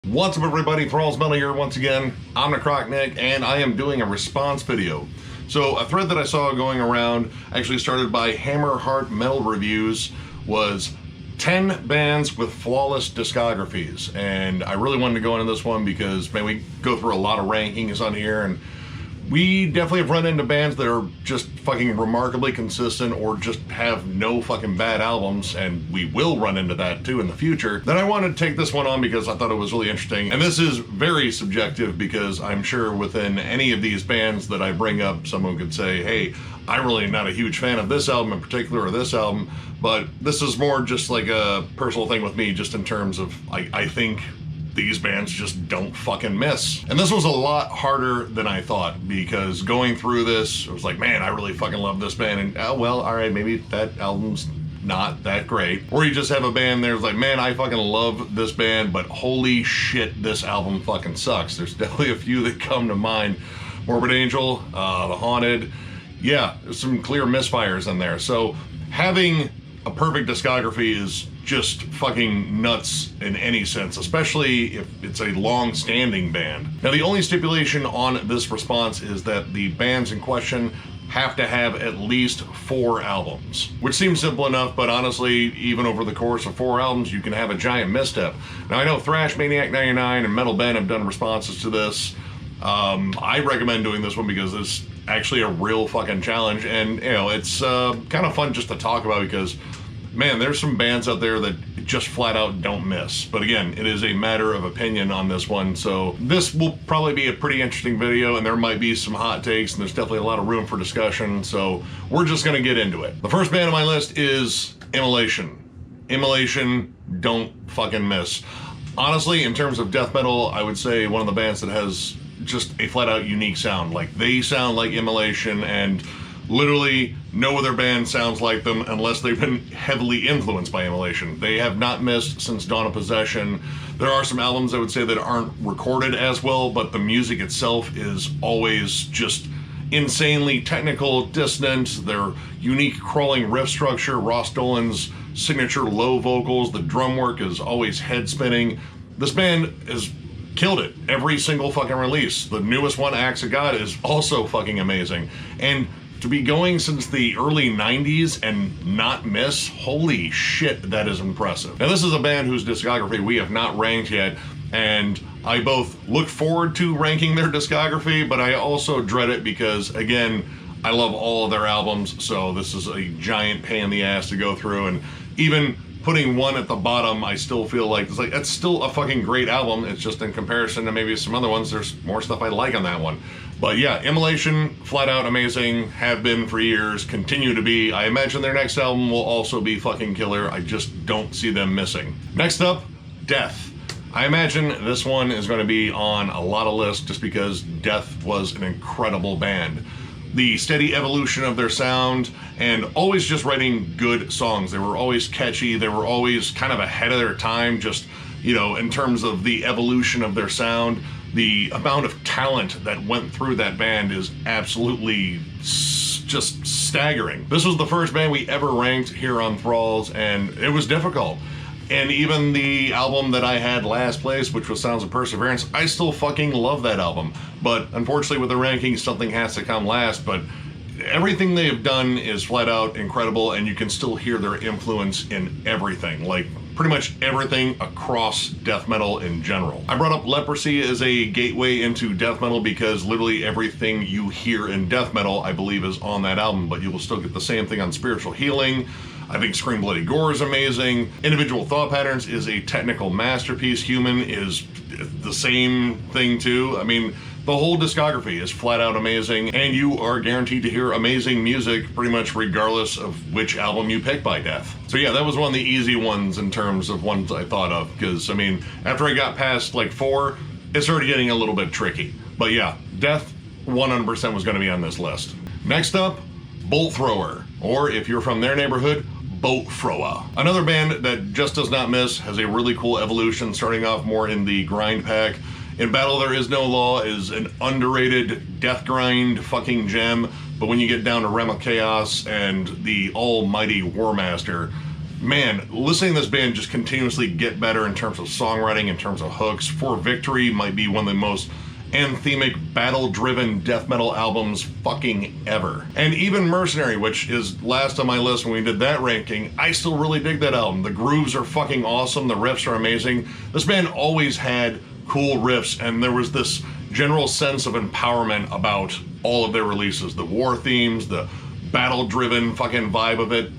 What's up, everybody? Thralls Metal here once again. I'm the Croc Nick, and I am doing a response video. So a thread that I saw going around, actually started by Hammerheart Metal Reviews, was 10 bands with flawless discographies. And I really wanted to go into this one because, man, we go through a lot of rankings on here, and we definitely have run into bands that are just fucking remarkably consistent or just have no fucking bad albums, and we will run into that too in the future. Then I wanted to take this one on because I thought it was really interesting. And this is very subjective because I'm sure within any of these bands that I bring up, someone could say, hey, I'm really not a huge fan of this album in particular or this album, but this is more just like a personal thing with me, just in terms of I think these bands just don't fucking miss. And this was a lot harder than I thought, because going through this, I was like, man, I really fucking love this band, and oh well, alright, maybe that album's not that great. Or you just have a band there's like, man, I fucking love this band, but holy shit, this album fucking sucks. There's definitely a few that come to mind. Morbid Angel, The Haunted, yeah, there's some clear misfires in there. So having a perfect discography is just fucking nuts in any sense, especially if it's a long-standing band. Now, the only stipulation on this response is that the bands in question have to have at least 4 albums, which seems simple enough, but honestly, even over the course of 4 albums, you can have a giant misstep. Now, I know Thrash Maniac 99 and Metal Ben have done responses to this. I recommend doing this one because it's actually a real fucking challenge, and you know, it's kind of fun just to talk about because, man, there's some bands out there that just flat out don't miss. But again, it is a matter of opinion on this one, so this will probably be a pretty interesting video, and there might be some hot takes, and there's definitely a lot of room for discussion, so we're just gonna get into it. The first band on my list is Immolation. Immolation don't fucking miss. Honestly, in terms of death metal, I would say one of the bands that has just a flat out unique sound. Like, they sound like Immolation, and literally no other band sounds like them unless they've been heavily influenced by Immolation. They have not missed since Dawn of Possession. There are some albums I would say that aren't recorded as well, but the music itself is always just insanely technical, dissonant. Their unique crawling riff structure, Ross Dolan's signature low vocals, the drum work is always head spinning. This band has killed it every single fucking release. The newest one, Acts of God, is also fucking amazing. And to be going since the early 90s and not miss, holy shit, that is impressive. Now, this is a band whose discography we have not ranked yet, and I both look forward to ranking their discography, but I also dread it because, again, I love all of their albums, so this is a giant pain in the ass to go through, and even putting one at the bottom, I still feel like it's still a fucking great album. It's just in comparison to maybe some other ones, there's more stuff I like on that one. But yeah, Immolation, flat out amazing, have been for years, continue to be. I imagine their next album will also be fucking killer. I just don't see them missing. Next up, Death. I imagine this one is going to be on a lot of lists just because Death was an incredible band. The steady evolution of their sound, and always just writing good songs. They were always catchy, they were always kind of ahead of their time, just, you know, in terms of the evolution of their sound. The amount of talent that went through that band is absolutely just staggering. This was the first band we ever ranked here on Thralls, and it was difficult. And even the album that I had last place, which was Sounds of Perseverance, I still fucking love that album. But unfortunately with the rankings, something has to come last. But everything they have done is flat out incredible, and you can still hear their influence in everything. Like, pretty much everything across death metal in general. I brought up Leprosy as a gateway into death metal because literally everything you hear in death metal, I believe, is on that album, but you will still get the same thing on Spiritual Healing. I think Scream Bloody Gore is amazing. Individual Thought Patterns is a technical masterpiece. Human is the same thing too. I mean, the whole discography is flat out amazing, and you are guaranteed to hear amazing music pretty much regardless of which album you pick by Death. So yeah, that was one of the easy ones in terms of ones I thought of, because I mean, after I got past like 4, it started getting a little bit tricky. But yeah, Death 100% was going to be on this list. Next up, Bolt Thrower, or if you're from their neighborhood, Boat Thrower. Another band that just does not miss, has a really cool evolution, starting off more in the grind pack. In Battle There Is No Law is an underrated death grind fucking gem, but when you get down to Realm of Chaos and the almighty War Master, man, listening to this band just continuously get better in terms of songwriting, in terms of hooks. For Victory might be one of the most anthemic, battle-driven death metal albums fucking ever. And even Mercenary, which is last on my list when we did that ranking, I still really dig that album. The grooves are fucking awesome, the riffs are amazing. This band always had cool riffs, and there was this general sense of empowerment about all of their releases. The war themes, the battle-driven fucking vibe of it.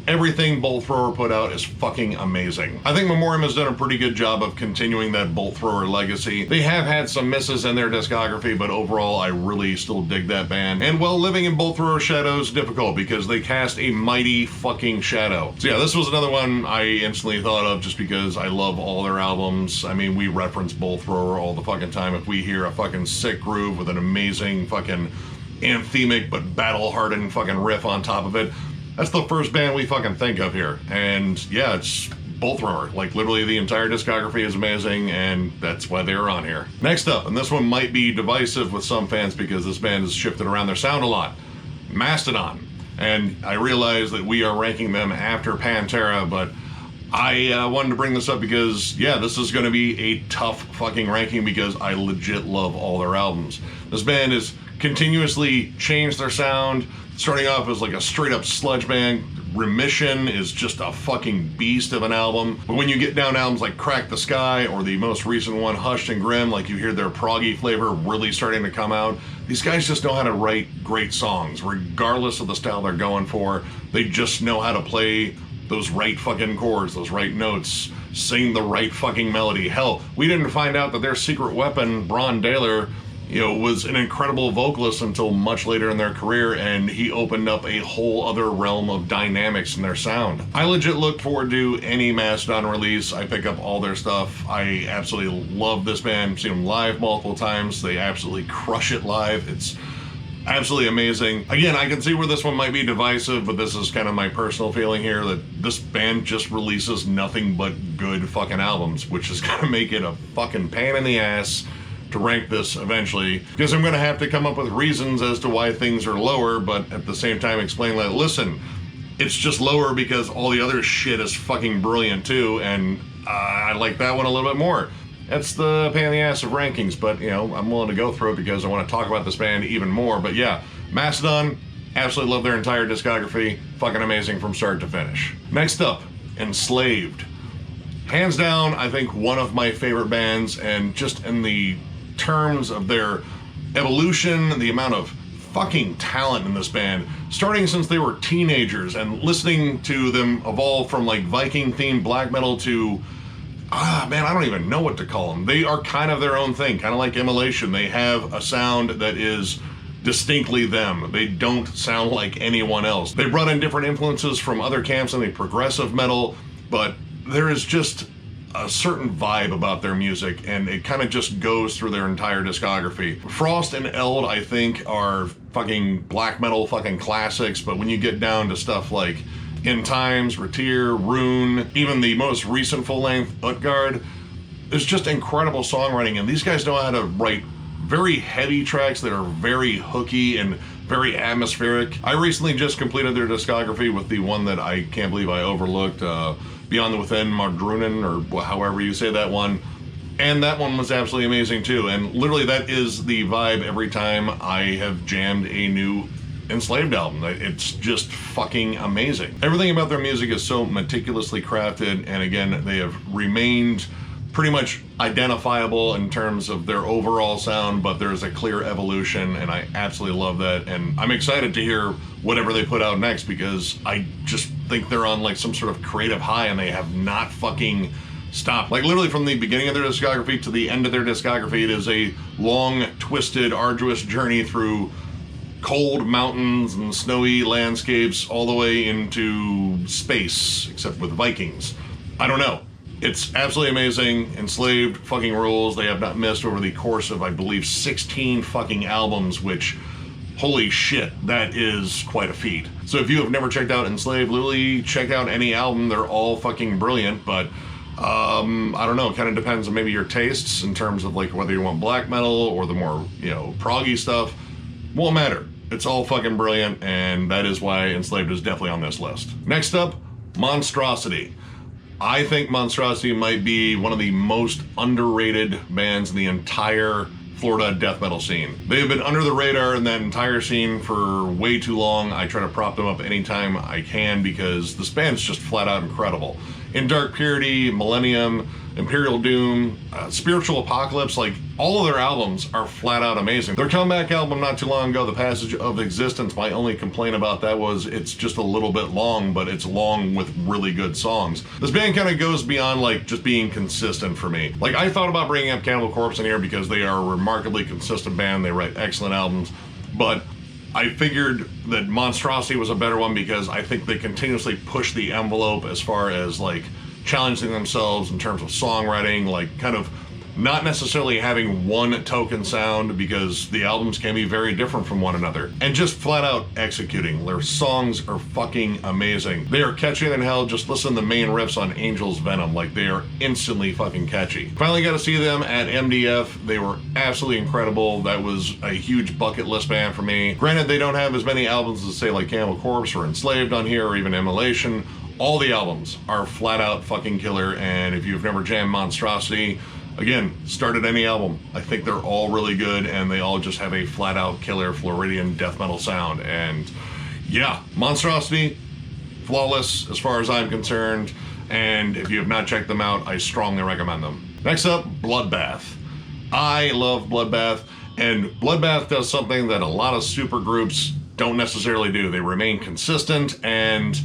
Everything Bolt Thrower put out is fucking amazing. I think Memoriam has done a pretty good job of continuing that Bolt Thrower legacy. They have had some misses in their discography, but overall I really still dig that band. And well, living in Bolt Thrower's shadow is difficult because they cast a mighty fucking shadow. So yeah, this was another one I instantly thought of just because I love all their albums. I mean, we reference Bolt Thrower all the fucking time. If we hear a fucking sick groove with an amazing fucking anthemic but battle-hardened fucking riff on top of it, that's the first band we fucking think of here. And yeah, it's Bolt Thrower. Like, literally the entire discography is amazing, and that's why they're on here. Next up, and this one might be divisive with some fans because this band has shifted around their sound a lot, Mastodon. And I realize that we are ranking them after Pantera, but I wanted to bring this up because, yeah, this is going to be a tough fucking ranking because I legit love all their albums. This band has continuously changed their sound, starting off as like a straight up sludge band. Remission is just a fucking beast of an album. But when you get down albums like Crack the Sky or the most recent one, Hushed and Grim, like you hear their proggy flavor really starting to come out. These guys just know how to write great songs, regardless of the style they're going for. They just know how to play those right fucking chords, those right notes, sing the right fucking melody. Hell, we didn't find out that their secret weapon, Bron Daler, was an incredible vocalist until much later in their career, and he opened up a whole other realm of dynamics in their sound. I legit look forward to any Mastodon release. I pick up all their stuff. I absolutely love this band. I've seen them live multiple times. They absolutely crush it live. It's absolutely amazing. Again, I can see where this one might be divisive, but this is kind of my personal feeling here, that this band just releases nothing but good fucking albums, which is gonna make it a fucking pain in the ass to rank this eventually, because I'm going to have to come up with reasons as to why things are lower, but at the same time explain that, listen, it's just lower because all the other shit is fucking brilliant too, and I like that one a little bit more. That's the pain in the ass of rankings, but I'm willing to go through it because I want to talk about this band even more. But yeah, Mastodon, absolutely love their entire discography, fucking amazing from start to finish. Next up, Enslaved. Hands down, I think one of my favorite bands, and just in the terms of their evolution, the amount of fucking talent in this band, starting since they were teenagers and listening to them evolve from like Viking themed black metal to, man, I don't even know what to call them. They are kind of their own thing, kind of like Immolation. They have a sound that is distinctly them. They don't sound like anyone else. They brought in different influences from other camps in the progressive metal, but there is just a certain vibe about their music, and it kind of just goes through their entire discography. Frost and Eld, I think, are fucking black metal fucking classics, but when you get down to stuff like In Times, Retir, Rune, even the most recent full-length Utgard, there's just incredible songwriting, and these guys know how to write very heavy tracks that are very hooky and very atmospheric. I recently just completed their discography with the one that I can't believe I overlooked, Beyond the Within Mardrunen, or however you say that one. And that one was absolutely amazing too. And literally that is the vibe every time I have jammed a new Enslaved album. It's just fucking amazing. Everything about their music is so meticulously crafted, and again, they have remained pretty much identifiable in terms of their overall sound, but there's a clear evolution, and I absolutely love that. And I'm excited to hear whatever they put out next, because I just think they're on like some sort of creative high, and they have not fucking stopped. Like literally from the beginning of their discography to the end of their discography, it is a long, twisted, arduous journey through cold mountains and snowy landscapes all the way into space, except with Vikings. I don't know. It's absolutely amazing. Enslaved fucking rules. They have not missed over the course of, I believe, 16 fucking albums, which, holy shit, that is quite a feat. So if you have never checked out Enslaved, literally check out any album. They're all fucking brilliant, but I don't know, it kind of depends on maybe your tastes in terms of like whether you want black metal or the more, proggy stuff. Won't matter. It's all fucking brilliant, and that is why Enslaved is definitely on this list. Next up, Monstrosity. I think Monstrosity might be one of the most underrated bands in the entire Florida death metal scene. They've been under the radar in that entire scene for way too long. I try to prop them up anytime I can because this band's just flat out incredible. In Dark Purity, Millennium, Imperial Doom, Spiritual Apocalypse, like all of their albums are flat out amazing. Their comeback album not too long ago, The Passage of Existence, my only complaint about that was it's just a little bit long, but it's long with really good songs. This band kind of goes beyond like just being consistent for me. Like I thought about bringing up Cannibal Corpse in here because they are a remarkably consistent band. They write excellent albums, but I figured that Monstrosity was a better one because I think they continuously push the envelope as far as like challenging themselves in terms of songwriting, like kind of not necessarily having one token sound because the albums can be very different from one another, and just flat out executing. Their songs are fucking amazing. They are catchier than hell. Just listen to the main riffs on Angel's Venom, like they are instantly fucking catchy. Finally got to see them at MDF. They were absolutely incredible. That was a huge bucket list band for me. Granted, they don't have as many albums as say like Cannibal Corpse or Enslaved on here or even Immolation. All the albums are flat out fucking killer, and if you've never jammed Monstrosity, again, start at any album. I think they're all really good, and they all just have a flat out killer Floridian death metal sound. And yeah, Monstrosity, flawless as far as I'm concerned, and if you have not checked them out, I strongly recommend them. Next up, Bloodbath. I love Bloodbath, and Bloodbath does something that a lot of super groups don't necessarily do. They remain consistent, and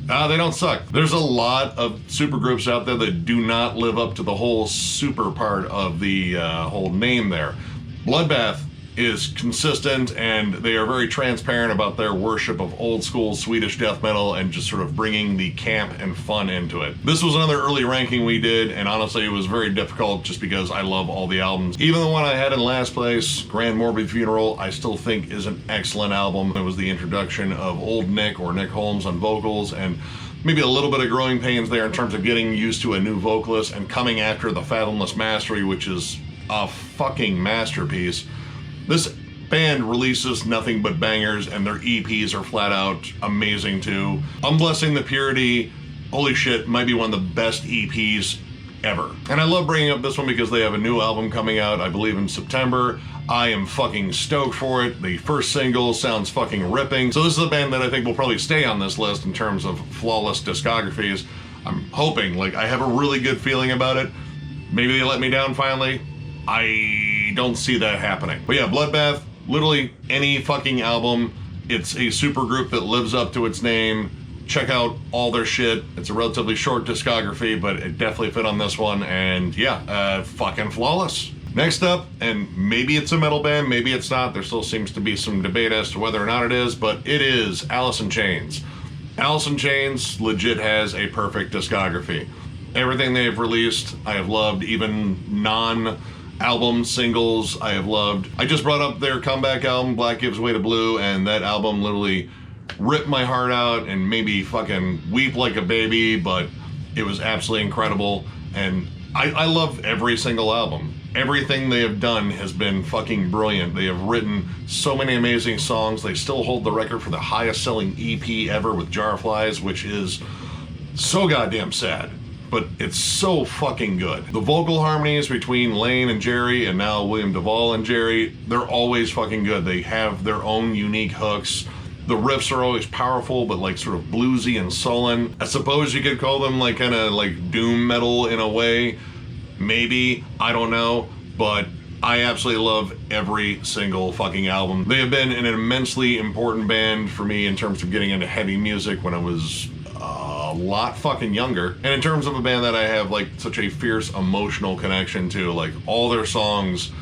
they don't suck. There's a lot of super groups out there that do not live up to the whole super part of the whole name there. Bloodbath is consistent, and they are very transparent about their worship of old school Swedish death metal and just sort of bringing the camp and fun into it. This was another early ranking we did, and honestly it was very difficult just because I love all the albums. Even the one I had in last place, Grand Morbid Funeral, I still think is an excellent album. It was the introduction of old Nick, or Nick Holmes, on vocals, and maybe a little bit of growing pains there in terms of getting used to a new vocalist and coming after the Fathomless Mastery, which is a fucking masterpiece. This band releases nothing but bangers, and their EPs are flat out amazing too. Unblessing the Purity, holy shit, might be one of the best EPs ever. And I love bringing up this one because they have a new album coming out, I believe in September. I am fucking stoked for it. The first single sounds fucking ripping. So this is a band that I think will probably stay on this list in terms of flawless discographies. I'm hoping, like I have a really good feeling about it. Maybe they let me down finally. I don't see that happening. But yeah, Bloodbath, literally any fucking album. It's a super group that lives up to its name. Check out all their shit. It's a relatively short discography, but it definitely fit on this one, and yeah, fucking flawless. Next up, and maybe it's a metal band, maybe it's not. There still seems to be some debate as to whether or not it is, but it is Allison Chains. Allison Chains legit has a perfect discography. Everything they've released, I have loved, even non-album singles, I have loved. I just brought up their comeback album, Black Gives Way to Blue, and that album literally ripped my heart out and made me fucking weep like a baby, but it was absolutely incredible. And I love every single album. Everything they have done has been fucking brilliant. They have written so many amazing songs. They still hold the record for the highest selling EP ever with Jarflies, which is so goddamn sad, but it's so fucking good. The vocal harmonies between Lane and Jerry, and now William Duvall and Jerry, they're always fucking good. They have their own unique hooks. The riffs are always powerful, but like sort of bluesy and sullen. I suppose you could call them like kind of like doom metal in a way. Maybe, I don't know, but I absolutely love every single fucking album. They have been an immensely important band for me in terms of getting into heavy music when I was a lot fucking younger. And in terms of a band that I have like such a fierce emotional connection to, like all their songs,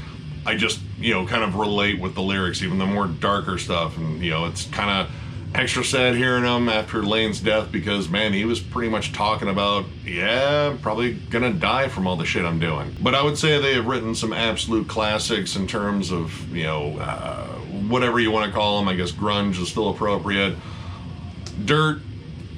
I just, you know, kind of relate with the lyrics, even the more darker stuff. And, you know, it's kind of extra sad hearing them after Lane's death because, man, he was pretty much talking about, yeah, probably gonna die from all the shit I'm doing. But I would say they have written some absolute classics in terms of, you know, whatever you want to call them. I guess grunge is still appropriate. Dirt,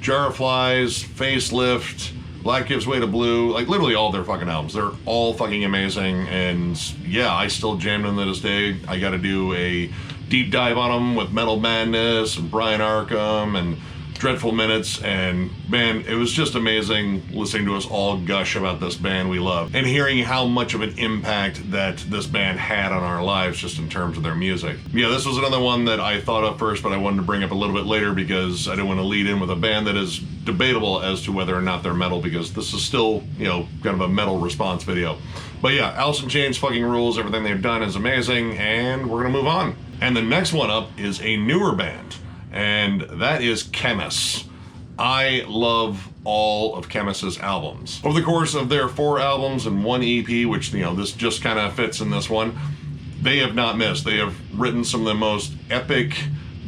Jar of Flies, Facelift, Black Gives Way to Blue, like literally all their fucking albums. They're all fucking amazing, and yeah, I still jam them to this day. I gotta do a deep dive on them with Metal Madness and Brian Arkham and Dreadful Minutes, and man, it was just amazing listening to us all gush about this band we love and hearing how much of an impact that this band had on our lives just in terms of their music. Yeah, this was another one that I thought of first, but I wanted to bring up a little bit later because I didn't want to lead in with a band that is debatable as to whether or not they're metal, because this is still, you know, kind of a metal response video. But yeah, Allison Chains fucking rules. Everything they've done is amazing, and we're gonna move on. And the next one up is a newer band, and that is Chemis. I love all of Chemis's albums. Over the course of their 4 albums and 1 EP, which, you know, this just kind of fits in this one, they have not missed. They have written some of the most epic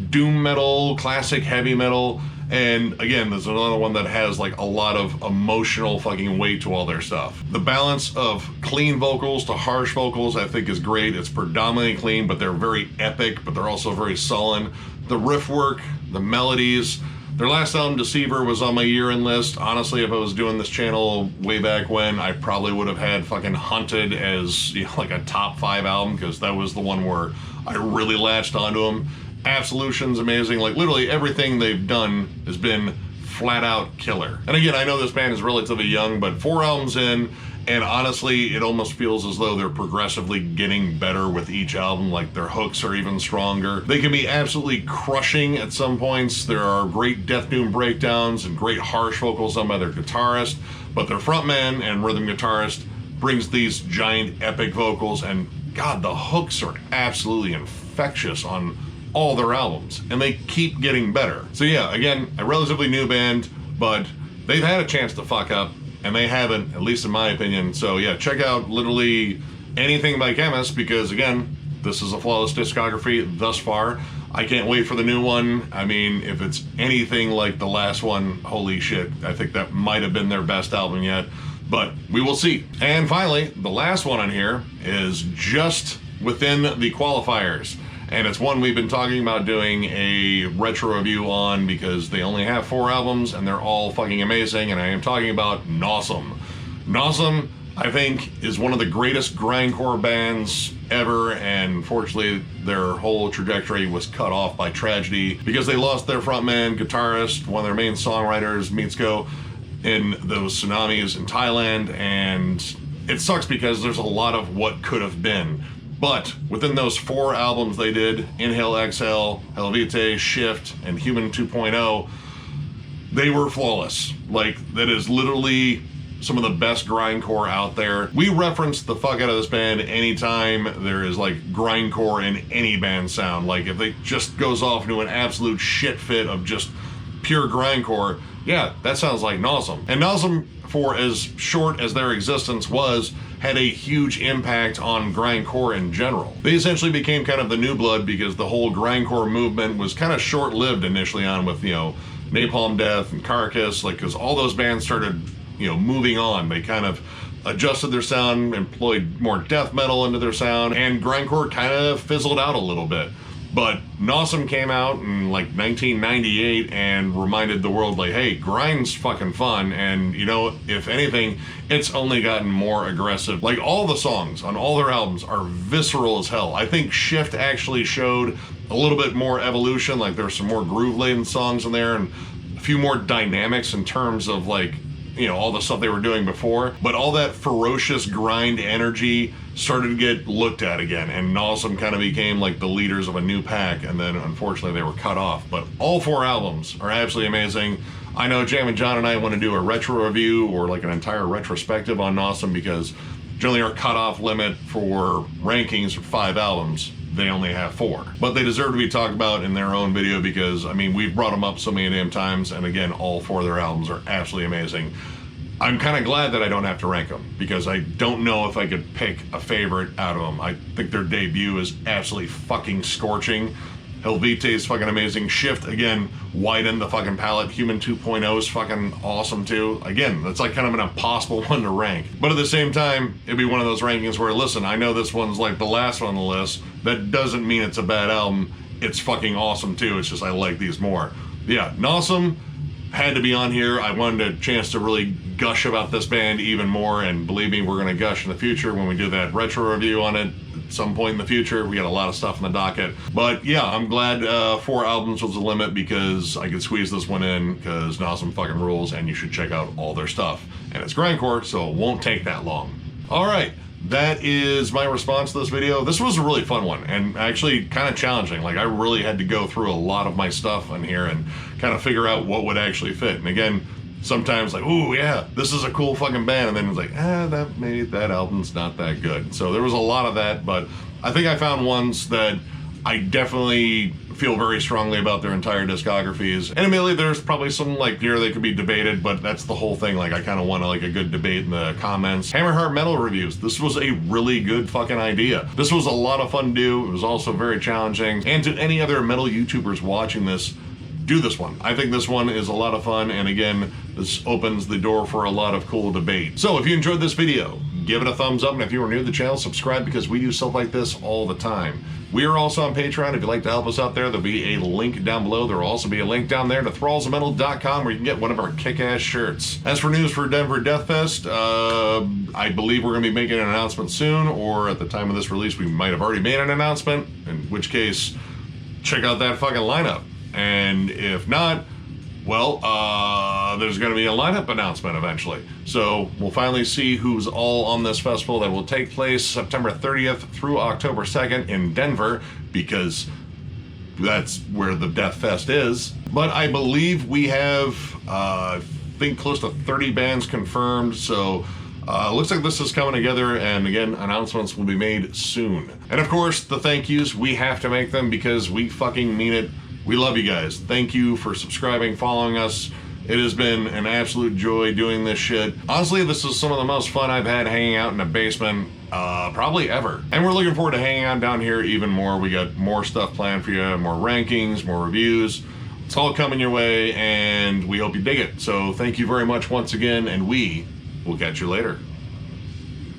doom metal, classic heavy metal, and again, there's another one that has like a lot of emotional fucking weight to all their stuff. The balance of clean vocals to harsh vocals I think is great. It's predominantly clean, but they're very epic, but they're also very sullen. The riff work, the melodies. Their last album, Deceiver, was on my year-end list. Honestly, if I was doing this channel way back when, I probably would have had fucking Hunted as, you know, like a top 5 album, because that was the one where I really latched onto them. Absolution's amazing. Like, literally everything they've done has been flat out killer. And again, I know this band is relatively young, but 4 albums in, and honestly, it almost feels as though they're progressively getting better with each album. Like, their hooks are even stronger. They can be absolutely crushing at some points. There are great death doom breakdowns and great harsh vocals done by their guitarist, but their frontman and rhythm guitarist brings these giant epic vocals, and God, the hooks are absolutely infectious on all their albums, and they keep getting better. So yeah, again, a relatively new band, but they've had a chance to fuck up, and they haven't, at least in my opinion. So yeah, check out literally anything by Chemis, because again, this is a flawless discography thus far. I can't wait for the new one. I mean, if it's anything like the last one, holy shit, I think that might have been their best album yet, but we will see. And finally, the last one on here is just within the qualifiers. And it's one we've been talking about doing a retro review on, because they only have 4 albums and they're all fucking amazing, and I am talking about Nosum. Nosum, I think, is one of the greatest grindcore bands ever, and unfortunately their whole trajectory was cut off by tragedy because they lost their frontman, guitarist, one of their main songwriters, Mitsuko, in those tsunamis in Thailand, and it sucks because there's a lot of what could have been. But within those 4 albums they did, Inhale, Exhale, Helvete, Shift, and Human 2.0, they were flawless. Like, that is literally some of the best grindcore out there. We reference the fuck out of this band anytime there is like grindcore in any band sound. Like, if they just goes off into an absolute shit fit of just pure grindcore, yeah, that sounds like Nosum. And Nosum, for as short as their existence was, had a huge impact on grindcore in general. They essentially became kind of the new blood because the whole grindcore movement was kind of short-lived initially on with, you know, Napalm Death and Carcass, like, because all those bands started, you know, moving on. They kind of adjusted their sound, employed more death metal into their sound, and grindcore kind of fizzled out a little bit. But Nosum came out in like 1998 and reminded the world, like, hey, grind's fucking fun, and you know, if anything, it's only gotten more aggressive. Like, all the songs on all their albums are visceral as hell. I think Shift actually showed a little bit more evolution. Like, there's some more groove-laden songs in there and a few more dynamics in terms of, like, you know, all the stuff they were doing before, but all that ferocious grind energy started to get looked at again, and Nosum kind of became like the leaders of a new pack, and then unfortunately they were cut off. But all 4 albums are absolutely amazing. I know Jam John and I want to do a retro review or like an entire retrospective on Nosum, because generally our cutoff limit for rankings are 5 albums. They only have 4, but they deserve to be talked about in their own video, because I mean, we've brought them up so many damn times, and again, all 4 of their albums are absolutely amazing. I'm kind of glad that I don't have to rank them, because I don't know if I could pick a favorite out of them. I think their debut is absolutely fucking scorching. Helvete is fucking amazing. Shift, again, widened the fucking palette. Human 2.0 is fucking awesome too. Again, that's like kind of an impossible one to rank. But at the same time, it'd be one of those rankings where, listen, I know this one's like the last one on the list. That doesn't mean it's a bad album. It's fucking awesome too. It's just I like these more. Yeah, Nosum, had to be on here. I wanted a chance to really gush about this band even more, and believe me, we're going to gush in the future when we do that retro review on it at some point in the future. We got a lot of stuff in the docket. But yeah, I'm glad 4 albums was the limit, because I could squeeze this one in, because Nasum fucking rules, and you should check out all their stuff. And it's grindcore, so it won't take that long. Alright, that is my response to this video. This was a really fun one, and actually kind of challenging. Like, I really had to go through a lot of my stuff on here and kind of figure out what would actually fit. And again, sometimes like, ooh, yeah, this is a cool fucking band, and then it's like, that album's not that good. So there was a lot of that, but I think I found ones that I definitely feel very strongly about their entire discographies. And admittedly, there's probably some like here they could be debated, but that's the whole thing. Like, I kind of want like a good debate in the comments. Hammerheart Metal reviews. This was a really good fucking idea. This was a lot of fun to do. It was also very challenging. And to any other metal YouTubers watching this, do this one. I think this one is a lot of fun, and again, this opens the door for a lot of cool debate. So if you enjoyed this video, give it a thumbs up, and if you are new to the channel, subscribe, because we do stuff like this all the time. We are also on Patreon. If you'd like to help us out there, there'll be a link down below. There will also be a link down there to thrallsofmetal.com, where you can get one of our kick-ass shirts. As for news for Denver Death Fest, I believe we're going to be making an announcement soon, or at the time of this release, we might have already made an announcement, in which case, check out that fucking lineup. And if not, well, there's going to be a lineup announcement eventually. So we'll finally see who's all on this festival that will take place September 30th through October 2nd in Denver, because that's where the Death Fest is. But I believe we have, I think, close to 30 bands confirmed. So looks like this is coming together, and again, announcements will be made soon. And of course, the thank yous, we have to make them, because we fucking mean it. We love you guys. Thank you for subscribing, following us. It has been an absolute joy doing this shit. Honestly, this is some of the most fun I've had hanging out in a basement probably ever. And we're looking forward to hanging out down here even more. We got more stuff planned for you, more rankings, more reviews. It's all coming your way, and we hope you dig it. So thank you very much once again, and we will catch you later.